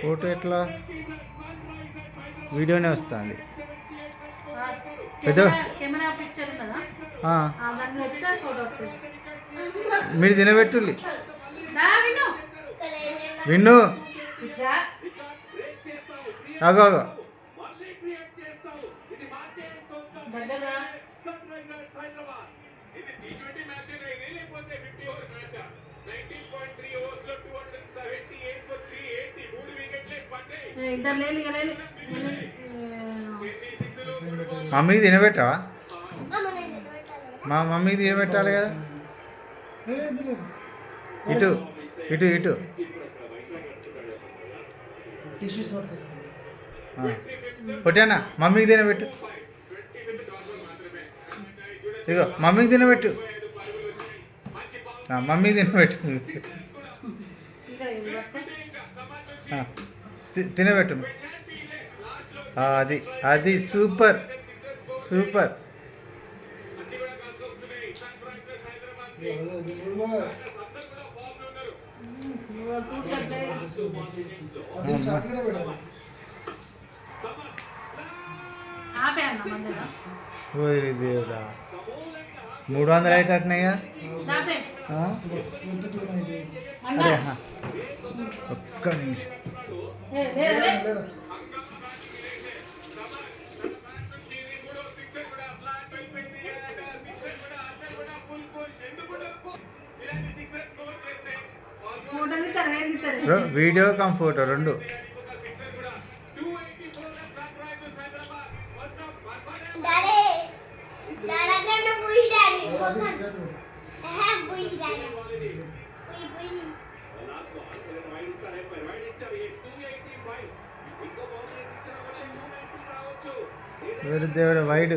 photo ఎట్లా వీడియోనే వస్తుంది పెద్ద మీరు తినబెట్టుల్లి విన్ను అగో మమ్మీకి తినబెట్టవా మా మమ్మీకి తినబెట్టాలి కదా ఇటు ఇటు ఇటు పొట్టేనా మమ్మీకి తినబెట్టు ఇగో మమ్మీకి తినబెట్టు మమ్మీకి తినబెట్టు తినబెట్టు అది అది సూపర్ సూపర్ దేవుడా 300 అయ్యేటట్టున్నాయిగా అరే ఒక్క నిమిషం వీడియో కమ్ ఫోటో రెండు దేవుడు వైడ్